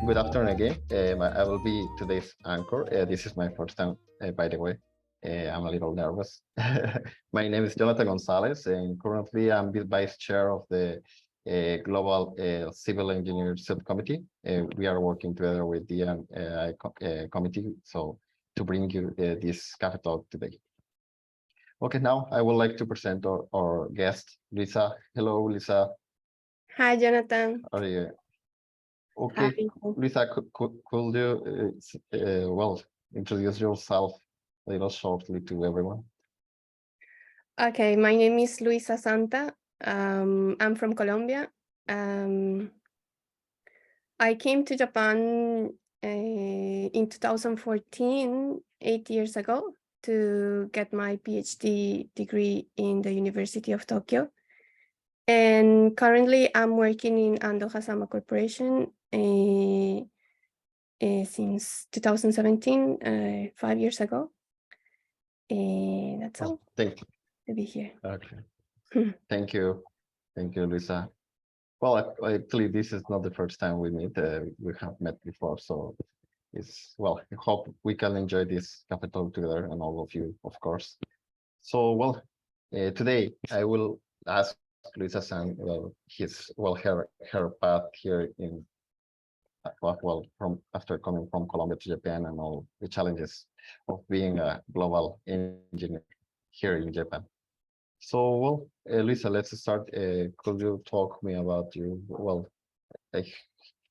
good afternoon again. I will be today's anchor. This is my first time, by the way. I'm a little nervous. My name is Jonathan Gonzalez, and currently I'm the vice chair of the Global Civil Engineer Subcommittee. We are working together with the committee, so to bring you this Café Talk today. Okay, now I would like to present our guest, Luisa. Hello, Luisa. Hi, Jonathan. How are you? Okay, Luisa, could you well introduce yourself a little shortly to everyone? Okay, my name is Luisa Santa. I'm from Colombia. I came to Japan in 2014, 8 years ago, to get my PhD degree in the University of Tokyo. And currently I'm working in Ando Hasama Corporation since 2017, 5 years ago. That's all. Thank you. To be here. Okay. Thank you, Luisa. Well, actually, this is not the first time we meet. We have met before, so it's well. I hope we can enjoy this Café Talk together, and all of you, of course. So, well, today I will ask Luisa-san her path here in from after coming from Colombia to Japan and all the challenges of being a global engineer here in Japan. So, well, Luisa, let's start. Could you talk me about you? Well,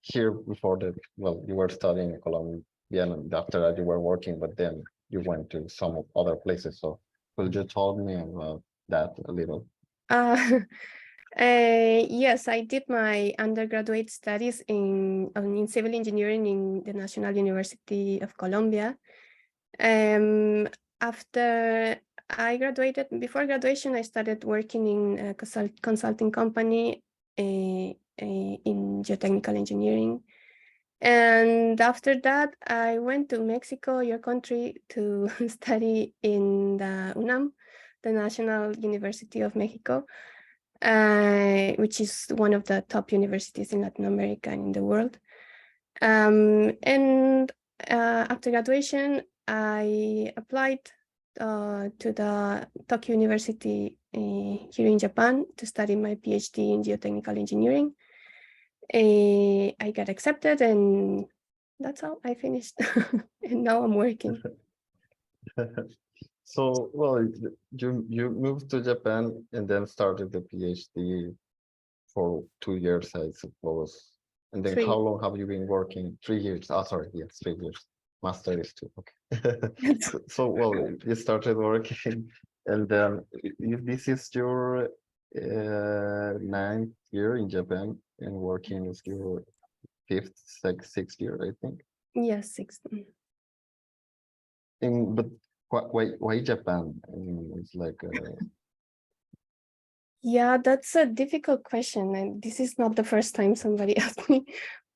here before that, well, you were studying in Colombia, and after that you were working, but then you went to some other places. So, could you talk me about that a little? Yes, I did my undergraduate studies in civil engineering in the National University of Colombia. After I graduated, before graduation, I started working in a consulting company in geotechnical engineering. And after that, I went to Mexico, your country, to study in the UNAM, the National University of Mexico, which is one of the top universities in Latin America and in the world. And after graduation, I applied to the Tokyo University here in Japan to study my PhD in geotechnical engineering. I got accepted, and that's how I finished. And now I'm working. So, well, you moved to Japan and then started the PhD for 2 years, I suppose. And then 3. How long have you been working? 3 years. Oh, sorry, yes, 3 years. Master is 2. Okay. So, well, you started working, and then this is your 9th year in Japan, and working is your 5th, 6th year, I think. Yes, 6th. But why Japan? I mean, it's like yeah, that's a difficult question, and this is not the first time somebody asked me,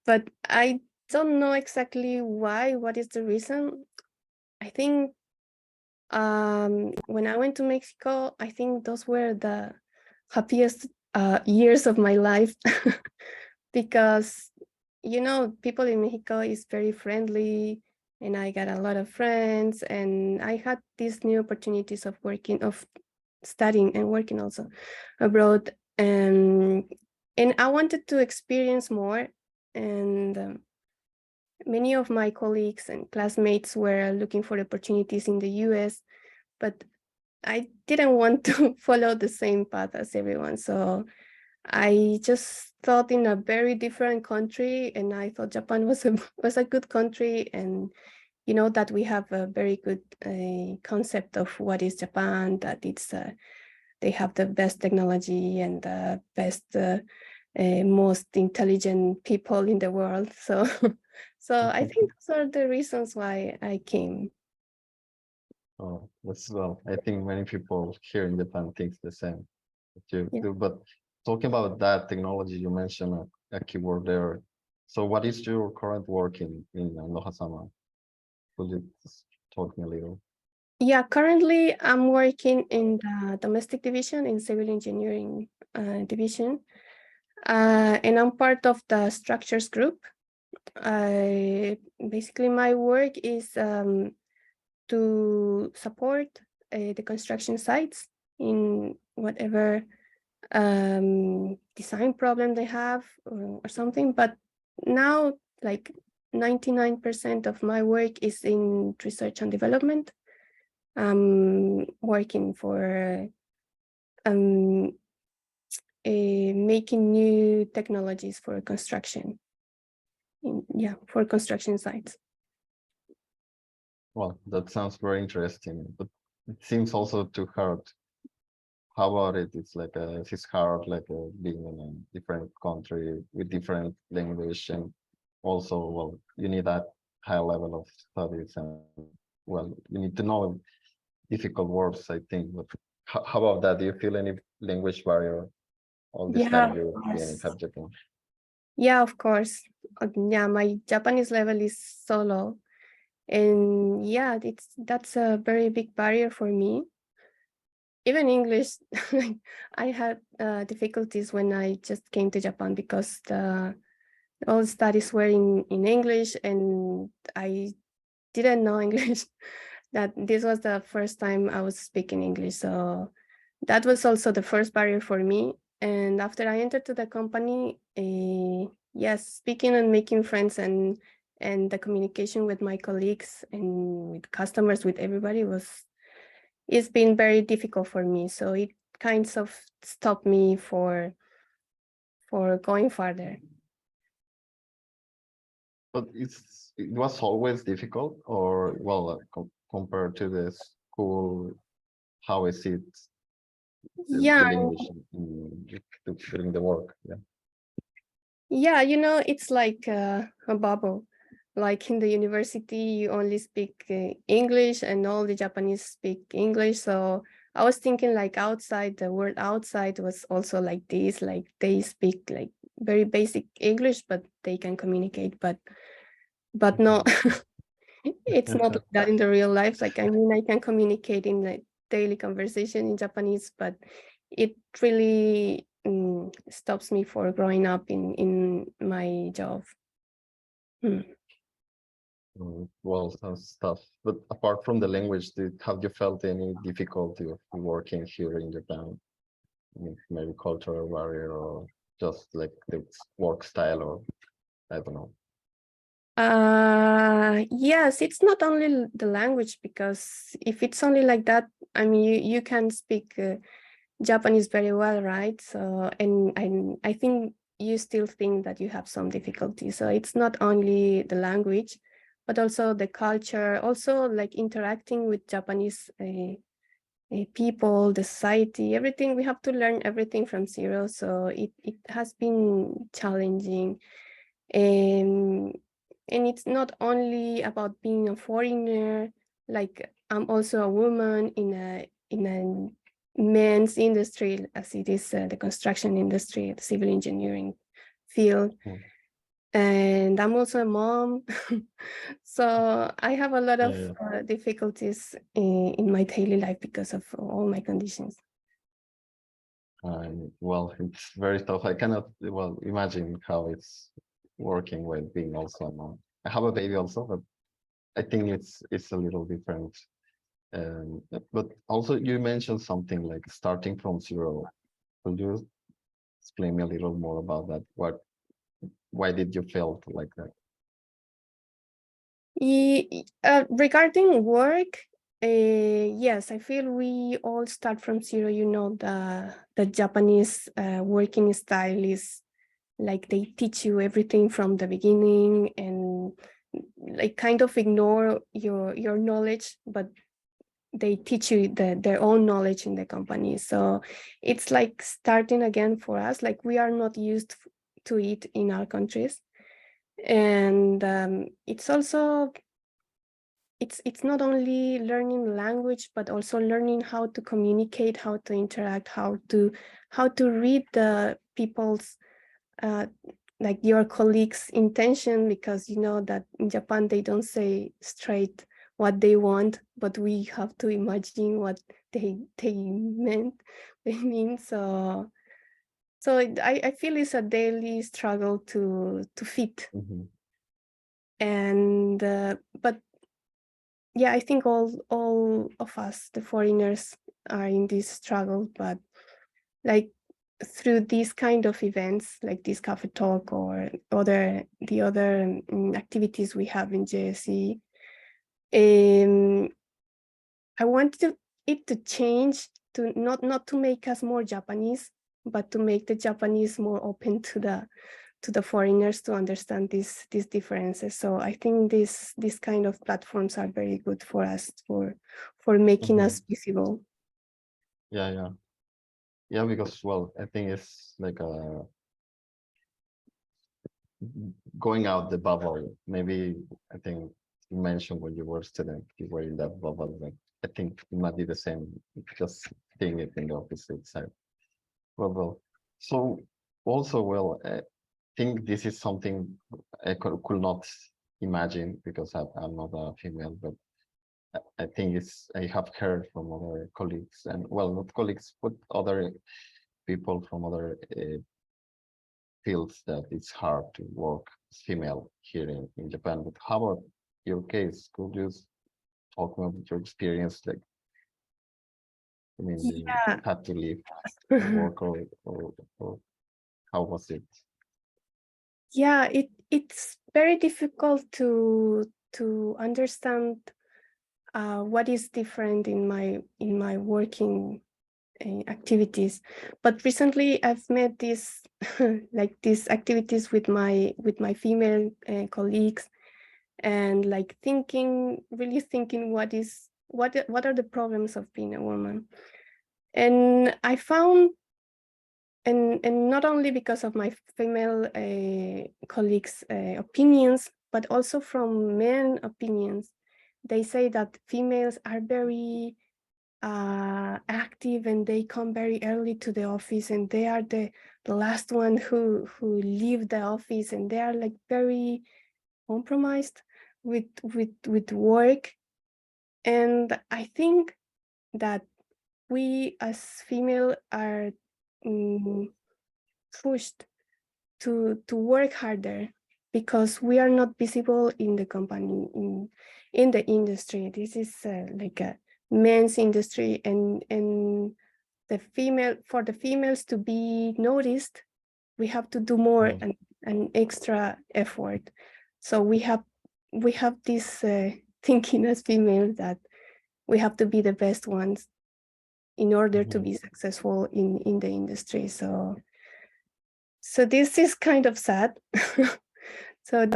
but I don't know exactly why. What is the reason? I think when I went to Mexico, I think those were the happiest years of my life because, you know, people in Mexico is very friendly, and I got a lot of friends, and I had these new opportunities of studying and working also abroad, and I wanted to experience more, and many of my colleagues and classmates were looking for opportunities in the US, but I didn't want to follow the same path as everyone, so I just thought in a very different country, and I thought Japan was a good country, and you know that we have a very good concept of what is Japan, that it's they have the best technology and the best most intelligent people in the world. So I think those are the reasons why I came. Oh, that's well. I think many people here in Japan think the same that you do. But talking about that technology, you mentioned a keyword there. So what is your current work in Nohasama? Could you talk me a little? Yeah, currently I'm working in the domestic division in civil engineering division, and I'm part of the structures group. Basically my work is to support the construction sites in whatever design problem they have or something. But now, like 99% of my work is in research and development. I'm working for making new technologies for construction. For construction sites. Well, that sounds very interesting, but it seems also too hard. How about it? It's like it's hard, like being in a different country with different language, and also, well, you need that high level of studies, and well, you need to know difficult words, I think. But how about that? Do you feel any language barrier all this time you've been in Japan? Yeah, of course. Yeah, my Japanese level is so low, and yeah, that's a very big barrier for me. Even English, I had difficulties when I just came to Japan because all studies were in English, and I didn't know English. That this was the first time I was speaking English, so that was also the first barrier for me. And after I entered to the company, yes, speaking and making friends and the communication with my colleagues and with customers, with everybody it's been very difficult for me. So it kind of stopped me for going further. But it was always difficult, or well, compared to the school, how is it? Yeah, the English during the work. Yeah, it's like a bubble. Like in the university, you only speak English, and all the Japanese speak English. So I was thinking like outside, the world outside was also like this, like they speak like very basic English, but they can communicate. But no, it's not like that in the real life. Like, I mean, I can communicate in like daily conversation in Japanese, but it really stops me for growing up in my job. Well, sounds tough. But apart from the language, have you felt any difficulty of working here in Japan? I mean, maybe cultural barrier, or just like the work style, or I don't know. Yes, it's not only the language, because if it's only like that, I mean, you can speak Japanese very well, right? So, and I think you still think that you have some difficulty. So it's not only the language, but also the culture, also like interacting with Japanese people, the society, everything. We have to learn everything from zero. So it has been challenging. And it's not only about being a foreigner, like I'm also a woman in a men's industry, as it is the construction industry, the civil engineering field. And I'm also a mom. So I have a lot of difficulties in my daily life because of all my conditions. Well, it's very tough. I cannot imagine how it's working with being also a mom. I have a baby also, but I think it's a little different. But also you mentioned something like starting from zero. Could you explain me a little more about that? Why did you feel like that? Regarding work, yes, I feel we all start from zero. The Japanese working style is like they teach you everything from the beginning, and like kind of ignore your knowledge, but they teach you their own knowledge in the company. So it's like starting again for us. Like we are not used to it in our countries. And it's also it's not only learning language, but also learning how to communicate, how to interact, how to read the people's like your colleagues' intention, because you know that in Japan they don't say straight what they want, but we have to imagine what they mean. So I feel it's a daily struggle to fit. And but yeah, I think all of us, the foreigners, are in this struggle, but like through these kind of events like this Cafe Talk or the other activities we have in JSE, I wanted it to change, to not to make us more Japanese, but to make the Japanese more open to the foreigners to understand these differences. So I think this kind of platforms are very good for us for making us visible. Yeah, because well, I think it's like going out the bubble. Maybe I think you mentioned when you were a student, you were in that bubble. Like I think it might be the same, just seeing it in the opposite side. Well, so also, well, I think this is something I could not imagine because I'm not a female, but I think I have heard from other colleagues and well, not colleagues, but other people from other fields that it's hard to work as female here in Japan. But how about your case? Could you talk about your experience? Like, I mean, you had to leave work or how was it? Yeah, it's very difficult to understand what is different in my working activities. But recently I've met these like these activities with my female colleagues, and like really thinking what are the problems of being a woman. And I found, and not only because of my female colleagues' opinions, but also from men opinions, they say that females are very active and they come very early to the office, and they are the last one who leave the office, and they are like very compromised with work. And I think that we as female are pushed to work harder because we are not visible in the company, in the industry. This is like a men's industry, and for the females to be noticed, we have to do more an extra effort. So we have this thinking as females that we have to be the best ones in order to be successful in the industry. So this is kind of sad. So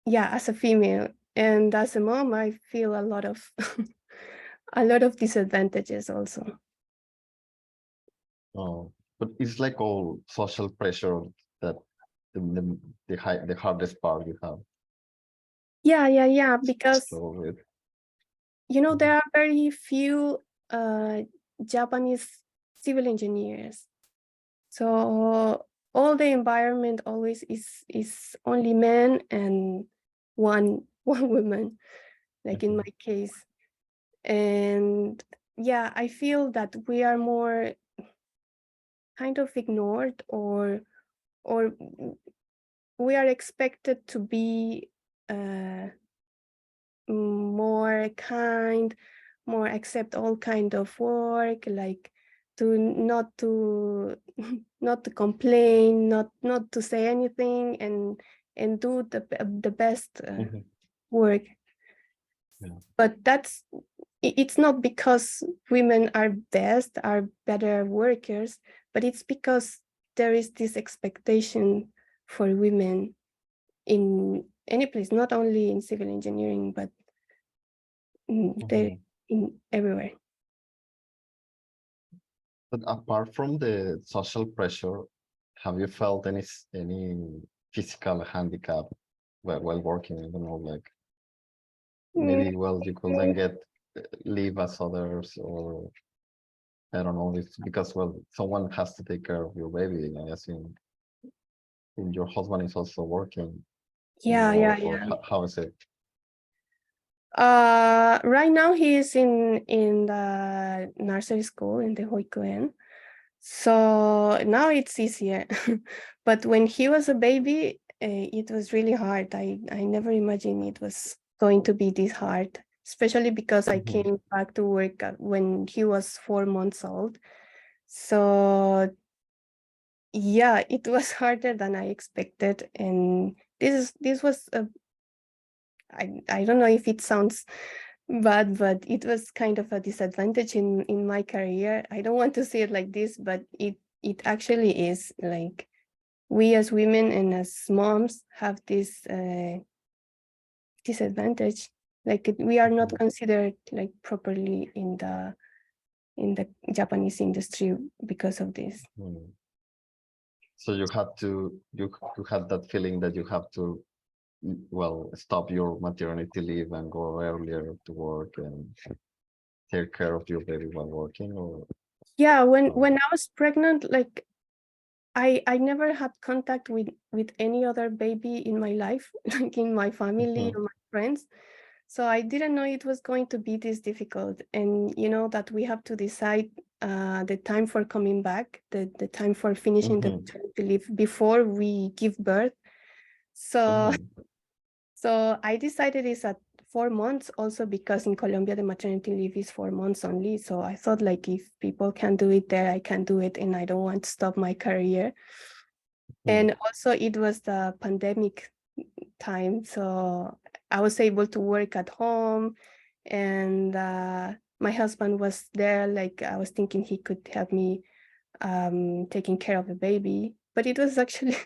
yeah, as a female and as a mom, I feel a lot of a lot of disadvantages also. Oh, but it's like all social pressure that the hardest part you have. Yeah, because there are very few Japanese civil engineers. So all the environment always is only men and one woman, like in my case. And yeah, I feel that we are more kind of ignored, or we are expected to be more kind, more accept all kind of work, like to not to complain, not to say anything, and do the best work. But it's not because women are better workers, but it's because there is this expectation for women in any place, not only in civil engineering, but in everywhere. But apart from the social pressure, have you felt any physical handicap while working? I don't know, like maybe you couldn't leave as others, or I don't know. It's because someone has to take care of your baby. I assume your husband is also working. Yeah. How is it? Right now he is in the nursery school in the Hoikuen, so now it's easier. But when he was a baby, it was really hard. I never imagined it was going to be this hard, especially because I came back to work when he was 4 months old. So yeah, it was harder than I expected. And this was I don't know if it sounds bad, but it was kind of a disadvantage in my career. I don't want to say it like this, but it actually is. Like, we as women and as moms have this disadvantage. Like, we are not considered like properly in the Japanese industry because of this. So you had that feeling that you have to, well, stop your maternity leave and go earlier to work and take care of your baby while working, or? Yeah, when I was pregnant, like, I never had contact with any other baby in my life, like in my family or my friends. So I didn't know it was going to be this difficult. And you know that we have to decide the time for coming back, the time for finishing the maternity leave before we give birth. So so I decided it's at 4 months, also because in Colombia the maternity leave is 4 months only. So I thought, like, if people can do it there, I can do it, and I don't want to stop my career. And also it was the pandemic time, so I was able to work at home, and my husband was there. Like, I was thinking he could help me taking care of the baby, but it was actually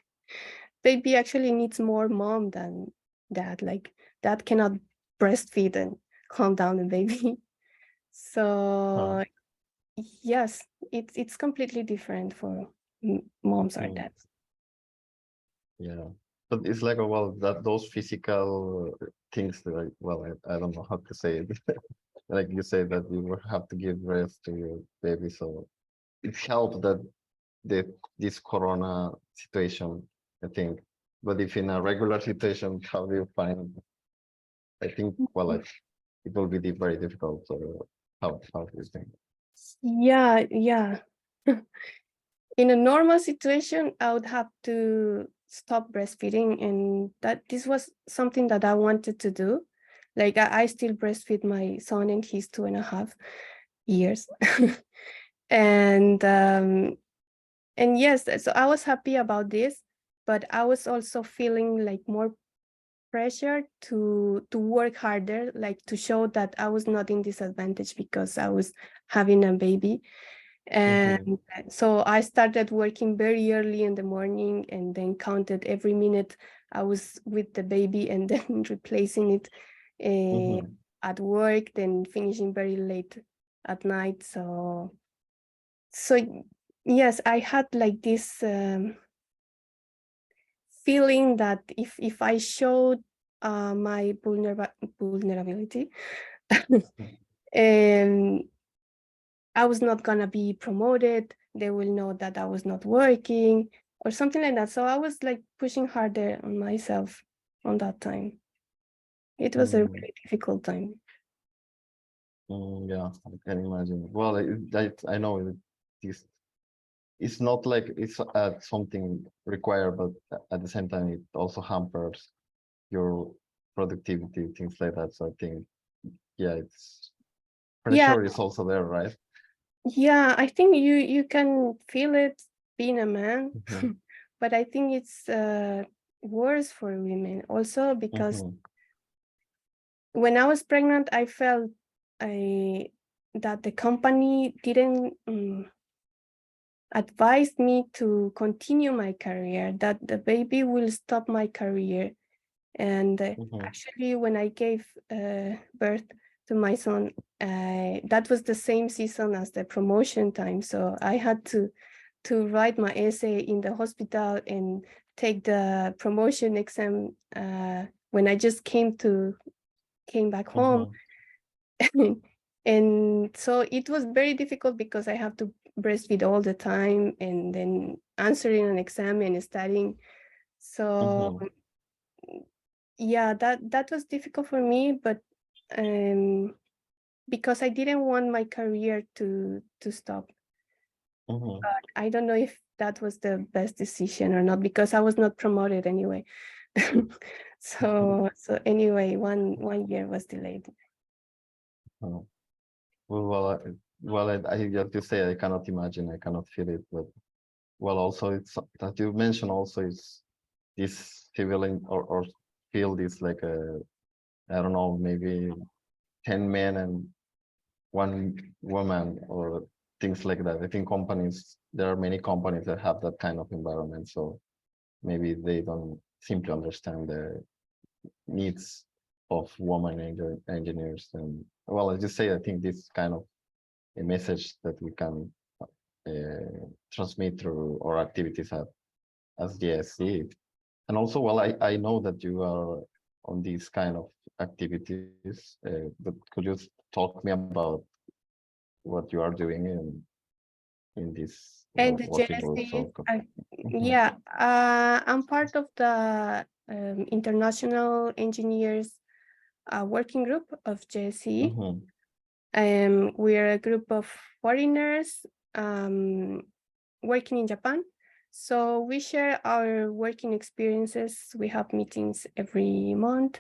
baby actually needs more mom than dad. Like, dad cannot breastfeed and calm down the baby. So yes, it's completely different for moms or dads. Yeah, but it's like, well, that those physical things that I don't know how to say it. Like you say that you will have to give breast to your baby, so it helped that this corona situation, I think. But if in a regular situation, how do you find? I think, well, it will be very difficult. So how do you think? Yeah. In a normal situation, I would have to stop breastfeeding, and this was something that I wanted to do. Like, I still breastfeed my son, and he's 2.5 years. And yes, so I was happy about this, but I was also feeling like more pressure to work harder, like to show that I was not in disadvantage because I was having a baby. And so I started working very early in the morning, and then counted every minute I was with the baby, and then replacing it at work, then finishing very late at night. So yes, I had like this feeling that if I showed my vulnerability, I was not gonna be promoted. They will know that I was not working or something like that. So I was like pushing harder on myself on that time. It was a really difficult time. Yeah, I can imagine. Well, I know it's not like it's something required, but at the same time, it also hampers your productivity, things like that. So I think, yeah, it's pressure is also there, right? Yeah, I think you can feel it being a man, but I think it's worse for women also, because when I was pregnant, I felt that the company didn't advise me to continue my career, that the baby will stop my career. And actually, when I gave birth to my son, that was the same season as the promotion time. So I had to write my essay in the hospital and take the promotion exam when I just came back home. And so it was very difficult because I have to breastfeed all the time, and then answering an exam and studying. So yeah, that was difficult for me, but because I didn't want my career to stop. But I don't know that was the best decision or not, because I was not promoted anyway. So anyway, one year was delayed. Oh. I have to say, I cannot imagine, I cannot feel it, but well, also it's that you mentioned also is this civil or field is like a, I don't know, maybe 10 men and 1 woman or things like that. I think companies, there are many companies that have that kind of environment, so maybe they don't simply understand the needs of women engineers. And well, as you say, I think this kind of a message that we can transmit through our activities as DSC. And also, well, I know that you are on these kind of activities, but could you talk to me about what you are doing in this And the working group? JSC, yeah, I'm part of the International Engineers Working Group of JSC. We're a group of foreigners working in Japan. So we share our working experiences. We have meetings every month,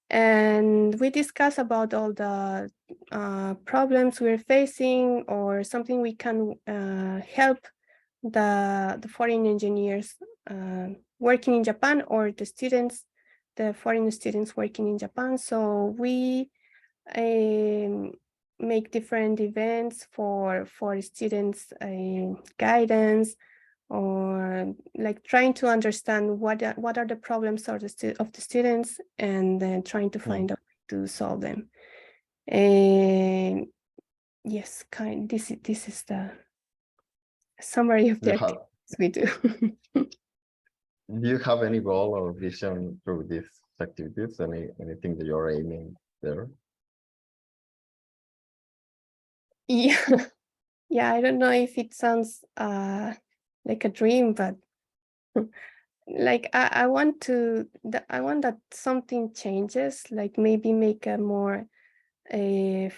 and we discuss about all the problems we're facing or something we can help the foreign engineers working in Japan, or the students, the foreign students working in Japan. So we make different events for students, guidance, or like trying to understand what are the problems of the students, and then trying to find out to solve them. And yes, this is the summary of the activities we do. Do you have any goal or vision through these activities? Anything that you're aiming there? Yeah, I don't know if it sounds like a dream, but like I want that something changes, like maybe make a more an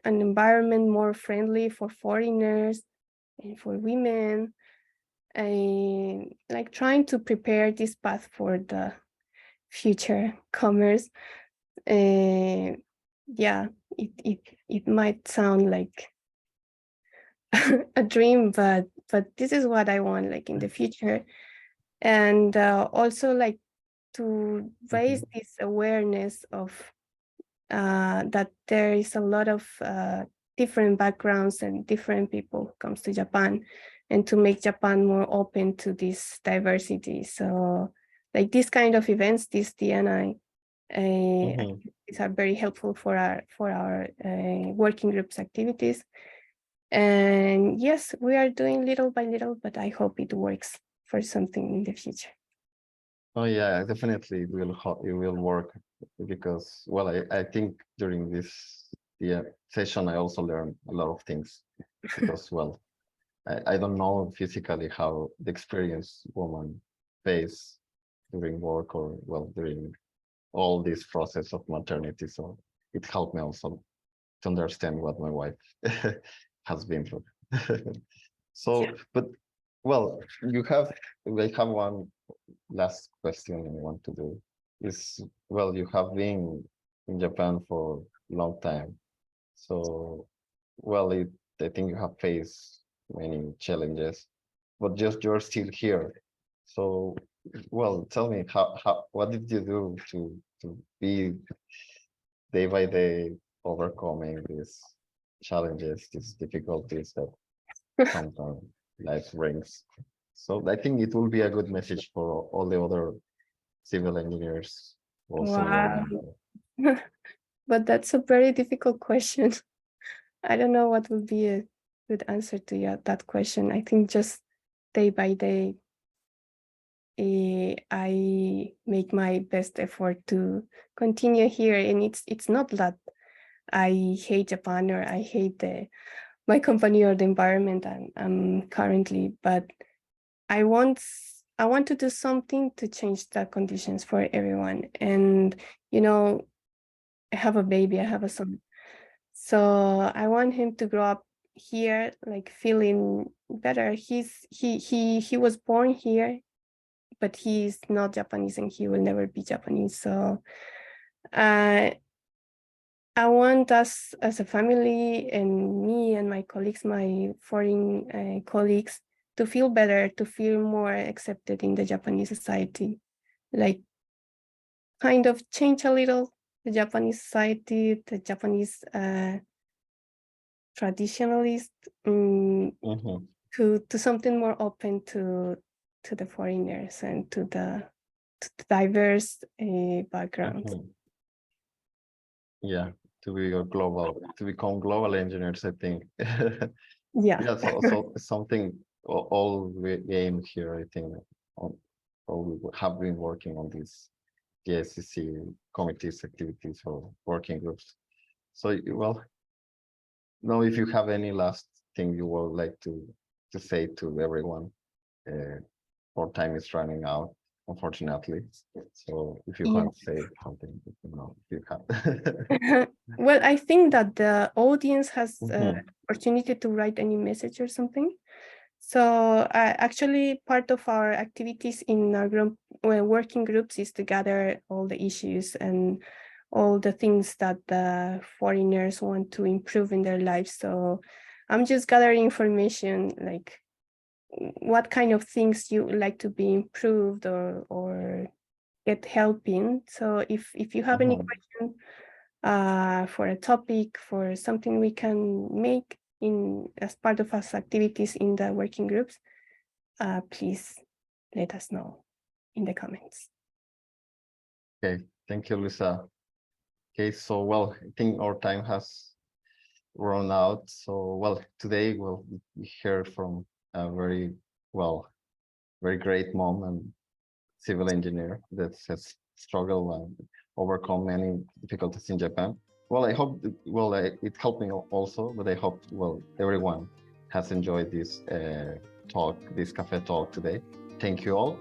environment more friendly for foreigners and for women, like trying to prepare this path for the future comers. Yeah, it might sound like a dream, but this is what I want, like in the future. And also like to raise this awareness of that there is a lot of different backgrounds and different people who comes to Japan, and to make Japan more open to this diversity. So like this kind of events, this D&I activities are very helpful for our working groups activities. And yes, we are doing little by little, but I hope it works for something in the future. Oh yeah, definitely it will work, because well, I think during this session I also learned a lot of things, because well, I don't know physically how the experience women face during work, or well, during all this process of maternity. So it helped me also to understand what my wife has been through. So, yeah. But well, I have one last question I want to do is, well, you have been in Japan for a long time. So, well, I think you have faced many challenges, but just you're still here. So, well, tell me what did you do to be day by day overcoming these challenges, these difficulties that sometimes life brings? So I think it will be a good message for all the other civil engineers also. Wow. But that's a very difficult question. I don't know what would be a good answer to that question. I think just day by day, I make my best effort to continue here. And it's not that I hate Japan or I hate my company or the environment I'm currently, but I want to do something to change the conditions for everyone. And, you know, I have a baby, I have a son. So I want him to grow up here, like feeling better. He was born here, but he's not Japanese and he will never be Japanese. So I want us as a family and me and my colleagues, my foreign colleagues, to feel better, to feel more accepted in the Japanese society, like kind of change a little the Japanese society, the Japanese traditionalist to something more open to the foreigners and to the diverse backgrounds. Yeah, to become global engineers, I think. Yeah. Yeah, so something all we aim here, I think, all we have been working on these GSCC committees, activities, or working groups. So, well, now if you have any last thing you would like to say to everyone, our time is running out, unfortunately. So if you want to say something, you can. Well, I think that the audience has opportunity to write any message or something. So actually part of our activities in our group, working groups, is to gather all the issues and all the things that the foreigners want to improve in their lives. So I'm just gathering information, like what kind of things you would like to be improved or get help in. So if you have any question for a topic, for something we can make in as part of us activities in the working groups, please let us know in the comments. Okay, thank you, Luisa. Okay, so well, I think our time has run out. So well, today we'll hear from a very great mom and civil engineer that has struggled and overcome many difficulties in Japan. Well, I hope it helped me also, but I hope everyone has enjoyed this talk, this cafe talk today. Thank you all.